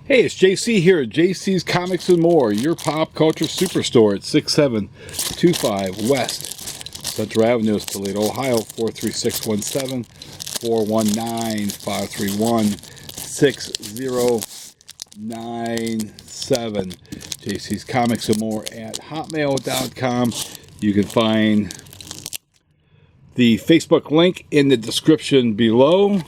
Hey, it's JC here at JC's Comics and More, your pop culture superstore at 6725 West Central Avenue, Toledo, Ohio, 43617, 419-531-6097. JC's Comics and More at hotmail.com. You can find the Facebook link in the description below.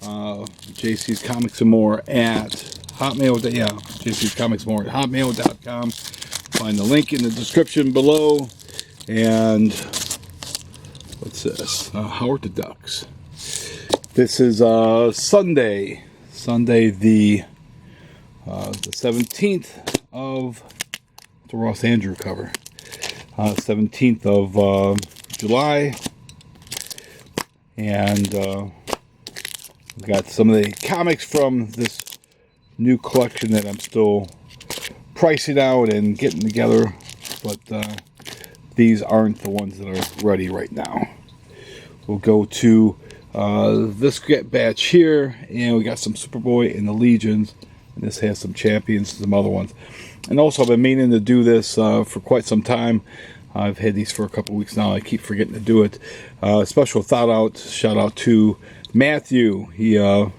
JC's Comics and More at JC's Comics More at hotmail.com. Find the link in the description below. And what's this? Howard the Ducks. This is Sunday the 17th of the Ross Andrew cover. 17th of July. And we've got some of the comics from this new collection that I'm still pricing out and getting together, but these aren't the ones that are ready right now. We'll go to this batch here, and we got some Superboy and the Legions, and this has some Champions and some other ones. And also, I've been meaning to do this for quite some time. I've had these for a couple weeks now. I keep forgetting to do it. Special shout out to Matthew. He, for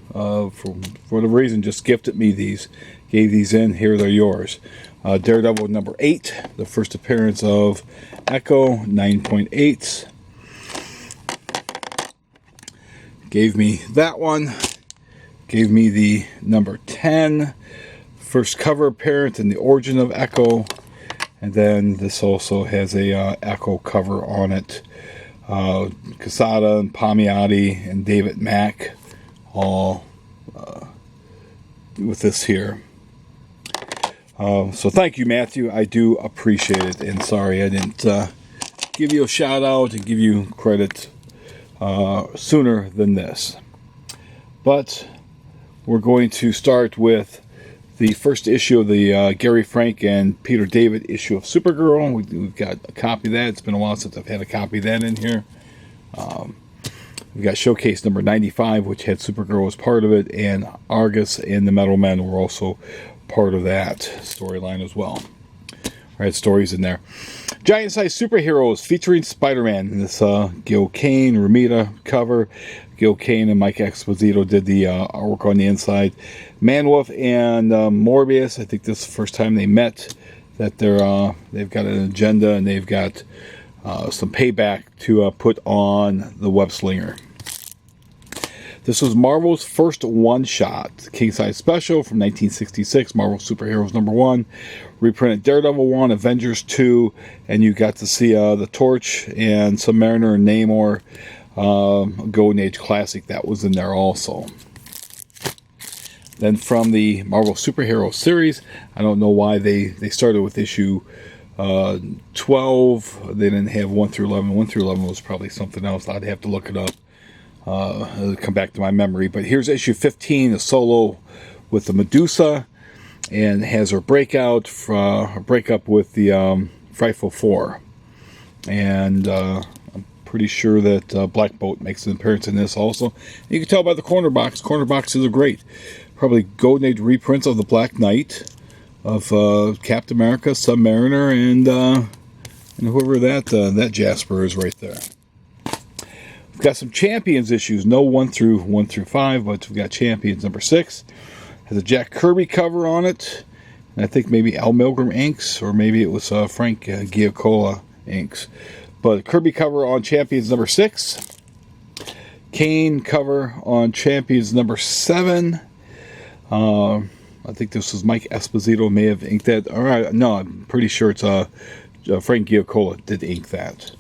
whatever reason, just gifted me these. Gave these in. Here they're yours. Daredevil number 8. The first appearance of Echo, 9.8. Gave me that one. Gave me the number 10. First cover appearance and the origin of Echo. And then this also has a Echo cover on it. Quesada and Palmiotti and David Mack all with this here. So thank you, Matthew. I do appreciate it. And sorry I didn't give you a shout out and give you credit sooner than this. But we're going to start with the first issue of the Gary Frank and Peter David issue of Supergirl. We've got a copy of that. It's been a while since I've had a copy of that in here. We've got Showcase number 95, which had Supergirl as part of it, and Argus and the Metal Men were also part of that storyline as well. All right, stories in there. Giant Size Superheroes featuring Spider-Man. This Gil Kane, Romita cover. Gil Kane and Mike Esposito did the artwork on the inside. Manwolf and Morbius. I think this is the first time they met. That they've got an agenda and they've got some payback to put on the Web Slinger. This was Marvel's first one-shot King Size Special from 1966, Marvel Superheroes number 1. Reprinted Daredevil 1, Avengers 2, and you got to see the Torch and Submariner and Namor, Golden Age Classic that was in there also. Then from the Marvel Superhero series, I don't know why they started with issue 12. They didn't have 1 through 11. 1 through 11 was probably something else. I'd have to look it up. It'll come back to my memory. But here's issue 15, a solo with the Medusa, and has her breakup with the Frightful Four. And I'm pretty sure that Black Bolt makes an appearance in this also. You can tell by the corner box. Corner boxes are great. Probably Golden Age reprints of the Black Knight, of Captain America, Submariner, and whoever that Jasper is right there. We've got some Champions issues. No 1 through 5, but we've got Champions number 6. Has a Jack Kirby cover on it. And I think maybe Al Milgrom inks, or maybe it was Frank Giacola inks. But Kirby cover on Champions number 6. Kane cover on Champions number 7. I think this was Mike Esposito may have inked that. All right, no, I'm pretty sure it's Frank Giacola did ink that.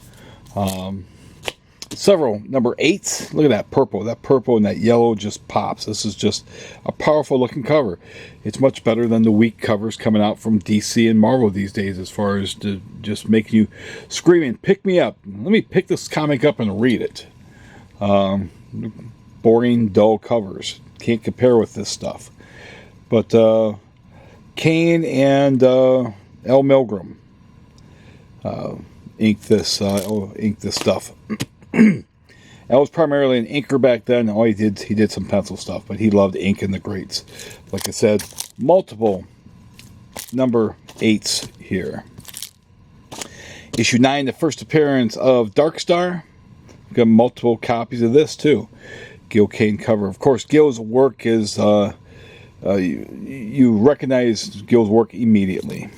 Several number 8s. Look at that purple. That purple and that yellow just pops. This is just a powerful looking cover. It's much better than the weak covers coming out from DC and Marvel these days, as far as just making you screaming, "Pick me up! Let me pick this comic up and read it." Boring, dull covers. Can't compare with this stuff. But Kane and L. Milgrom inked this stuff. I was primarily an inker back then. All he did some pencil stuff, but he loved ink in the greats. Like I said, multiple number 8s here. Issue 9, the first appearance of Darkstar. We've got multiple copies of this too. Gil Kane cover. Of course, Gil's work is you recognize Gil's work immediately.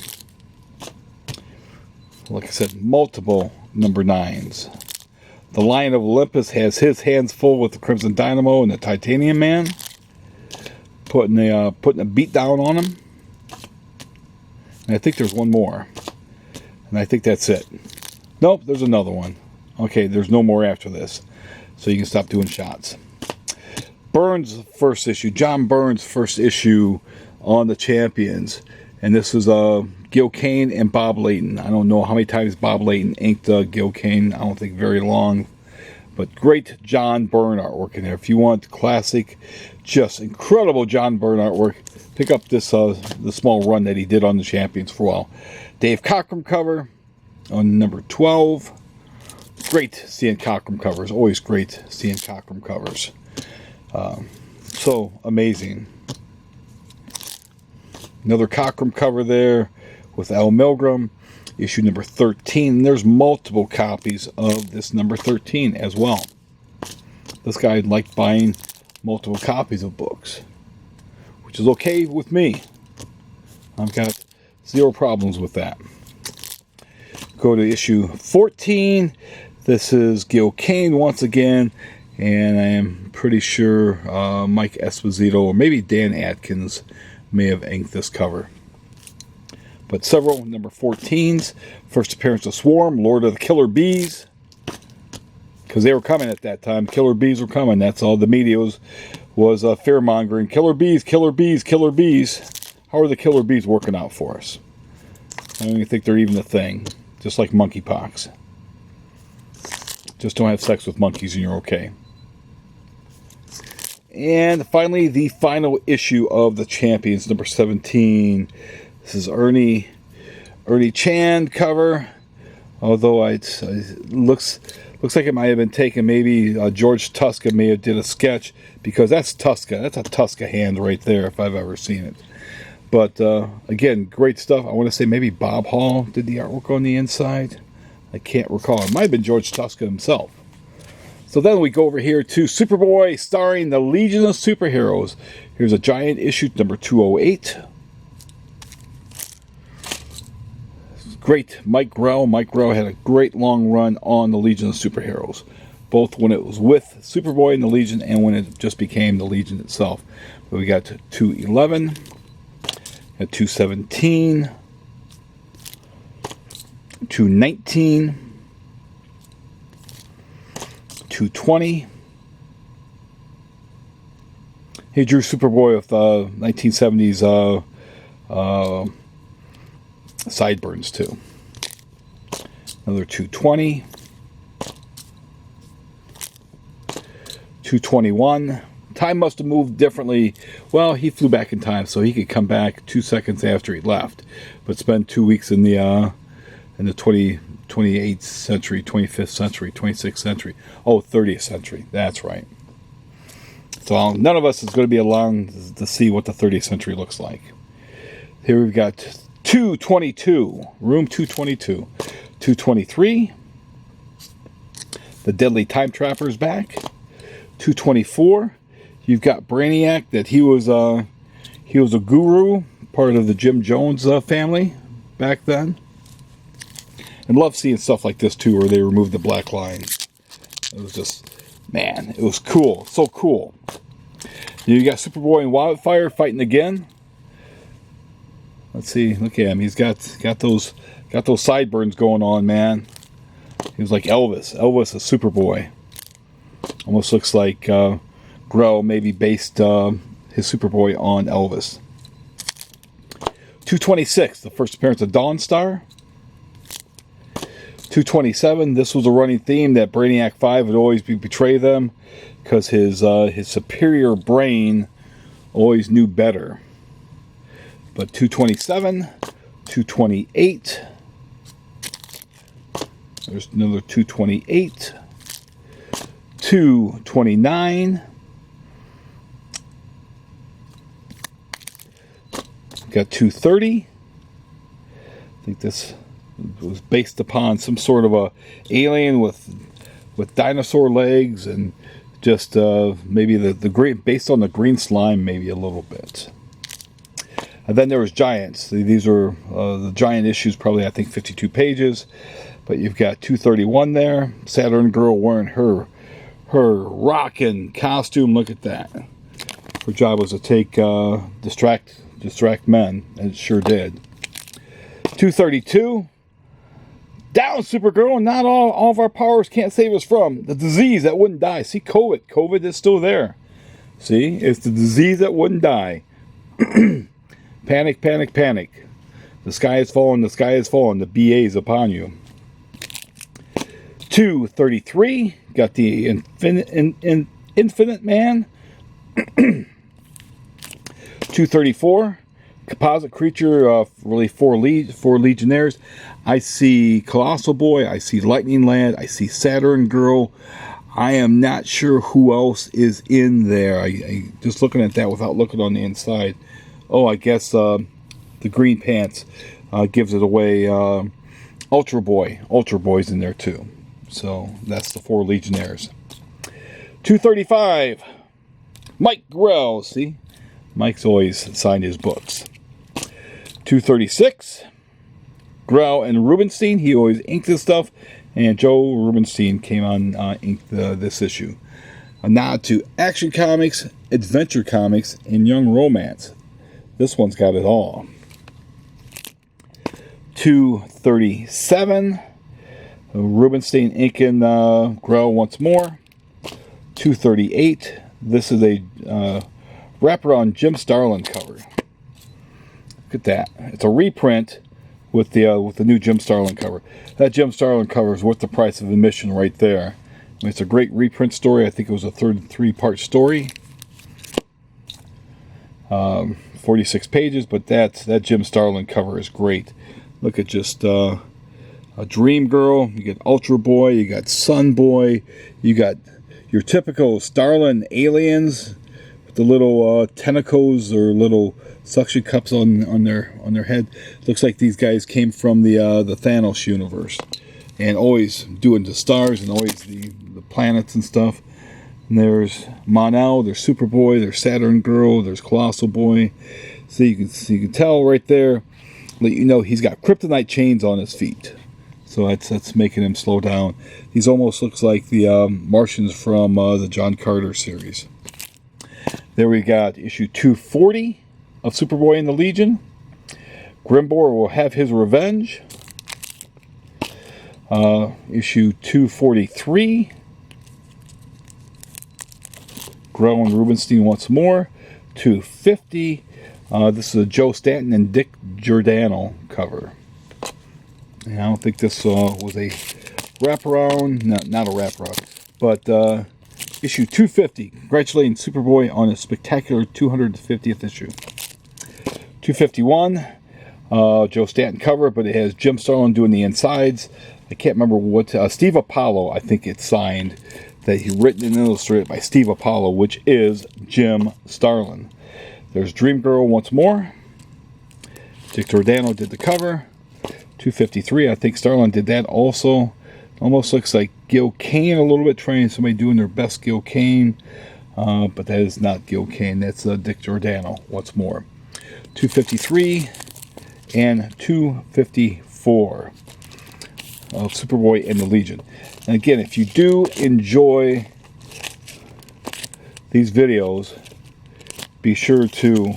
Like I said, multiple number 9s. The Lion of Olympus has his hands full with the Crimson Dynamo and the Titanium Man, putting a beat down on him. And I think there's one more, and I think that's it. Nope, there's another one. Okay, there's no more after this, so you can stop doing shots. Burns' first issue, John Burns' first issue on the Champions, and this is Gil Kane and Bob Layton. I don't know how many times Bob Layton inked Gil Kane. I don't think very long, but great John Byrne artwork in there. If you want classic, just incredible John Byrne artwork, pick up this the small run that he did on the Champions for a while. Dave Cockrum cover on number 12. Great seeing Cockrum covers. Always great seeing Cockrum covers. So amazing. Another Cockrum cover there with Al Milgrom, issue number 13. There's multiple copies of this number 13 as well. This guy liked buying multiple copies of books, which is okay with me. I've got zero problems with that. Go to issue 14. This is Gil Kane once again, and I am pretty sure Mike Esposito or maybe Dan Atkins may have inked this cover. But several number 14s. First appearance of Swarm, Lord of the Killer Bees. Because they were coming at that time. Killer Bees were coming. That's all the media was fear-mongering. Killer Bees, Killer Bees, Killer Bees. How are the Killer Bees working out for us? I don't even think they're even a thing. Just like monkeypox. Just don't have sex with monkeys and you're okay. And finally, the final issue of the Champions, number 17. This is Ernie Chan cover. Although it looks like it might have been taken. Maybe George Tuska may have did a sketch, because that's Tuska. That's a Tuska hand right there if I've ever seen it. But again, great stuff. I want to say maybe Bob Hall did the artwork on the inside. I can't recall. It might have been George Tuska himself. So then we go over here to Superboy, starring the Legion of Superheroes. Here's a giant issue, number 208. Great Mike Grell. Mike Grell had a great long run on the Legion of Superheroes, both when it was with Superboy and the Legion and when it just became the Legion itself. But we got 211, at 217, 219, 220. He drew Superboy with 1970s sideburns too. Another 220, 221. Time must have moved differently. Well, he flew back in time, so he could come back 2 seconds after he left, but spend 2 weeks in the 28th century, 25th century, 26th century. Oh, 30th century. That's right. So none of us is going to be along to see what the 30th century looks like. Here we've got 222, room 222, 223. The Deadly Time Trapper is back. 224. You've got Brainiac. That he was a guru, part of the Jim Jones family back then. And love seeing stuff like this too, where they removed the black line. It was just, man, it was cool, so cool. You got Superboy and Wildfire fighting again. Let's see, look at him. He's got those sideburns going on, man. He was like Elvis. Elvis is Superboy. Almost looks like Grell maybe based his Superboy on Elvis. 226, the first appearance of Dawnstar. 227, this was a running theme that Brainiac 5 would always betray them because his superior brain always knew better. But 227, 228, there's another 228, 229. Got 230. I think this was based upon some sort of a alien with dinosaur legs, and just maybe the green, based on the green slime, maybe a little bit. And then there was Giants. These are the Giant issues, probably I think 52 pages. But you've got 231 there. Saturn Girl wearing her rockin' costume. Look at that. Her job was to take distract men, and it sure did. 232. Down, Supergirl. Not all of our powers can't save us from the disease that wouldn't die. See, COVID. COVID is still there. See, it's the disease that wouldn't die. Panic, panic, panic. The sky is falling, the sky is falling. The BA is upon you. 233. Got the Infinite Man. 234. Composite creature, really four Legionnaires. I see Colossal Boy. I see Lightning Lad. I see Saturn Girl. I am not sure who else is in there. I just looking at that without looking on the inside. Oh, I guess the green pants gives it away. Ultra Boy's in there too. So that's the 4 Legionnaires. 235. Mike Grell. See, Mike's always signed his books. 236. Grell and Rubenstein. He always inked his stuff, and Joe Rubenstein came on inked this issue. A nod to Action Comics, Adventure Comics, and Young Romance. This one's got it all. 237. Rubenstein inking Grell once more. 238. This is a wraparound Jim Starlin cover. Look at that. It's a reprint with the new Jim Starlin cover. That Jim Starlin cover is worth the price of admission right there. I mean, it's a great reprint story. I think it was a 3-part story. 46 pages, but that Jim Starlin cover is great. Look at just a Dream Girl. You get Ultra Boy. You got Sun Boy. You got your typical Starlin aliens with the little tentacles or little suction cups on their head. Looks like these guys came from the Thanos universe, and always doing the stars and always the planets and stuff. And there's Mon-El, there's Superboy, there's Saturn Girl, there's Colossal Boy. So you can tell right there, let you know he's got kryptonite chains on his feet. So that's making him slow down. These almost looks like the Martians from the John Carter series. There we got issue 240 of Superboy and the Legion. Grimbor will have his revenge. Issue 243. Grell and Rubenstein once more. 250. This is a Joe Stanton and Dick Giordano cover. And I don't think this was a wraparound. No, not a wraparound. But issue 250. Congratulating Superboy on a spectacular 250th issue. 251. Joe Stanton cover, but it has Jim Starlin doing the insides. I can't remember what. Steve Apollo, I think it's signed. That he written and illustrated by Steve Apollo, which is Jim Starlin. There's Dream Girl once more. Dick Giordano did the cover. 253, I think Starlin did that also. Almost looks like Gil Kane a little bit, trying somebody doing their best Gil Kane. But that is not Gil Kane, that's Dick Giordano once more. 253 and 254 of Superboy and the Legion. And again, if you do enjoy these videos, be sure to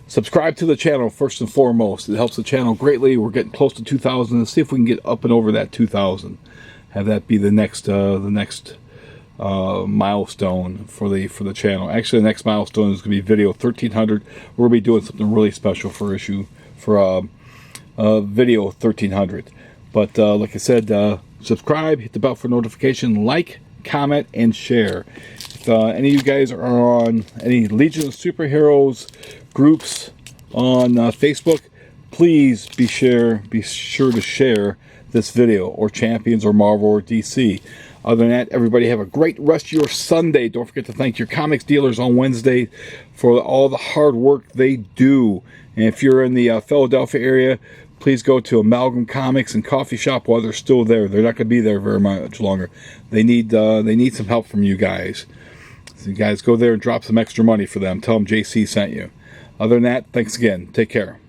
subscribe to the channel first and foremost. It helps the channel greatly. We're getting close to 2,000. Let's see if we can get up and over that 2,000. Have that be the next milestone for the channel. Actually, the next milestone is going to be video 1300. We're going to be doing something really special for video 1300. But like I said, subscribe, hit the bell for notification, like, comment, and share. If any of you guys are on any Legion of Superheroes groups on Facebook, please be sure to share this video, or Champions, or Marvel, or DC. Other than that, everybody have a great rest of your Sunday. Don't forget to thank your comics dealers on Wednesday for all the hard work they do. And if you're in the Philadelphia area, please go to Amalgam Comics and Coffee Shop while they're still there. They're not going to be there very much longer. They need some help from you guys. So you guys go there and drop some extra money for them. Tell them JC sent you. Other than that, thanks again. Take care.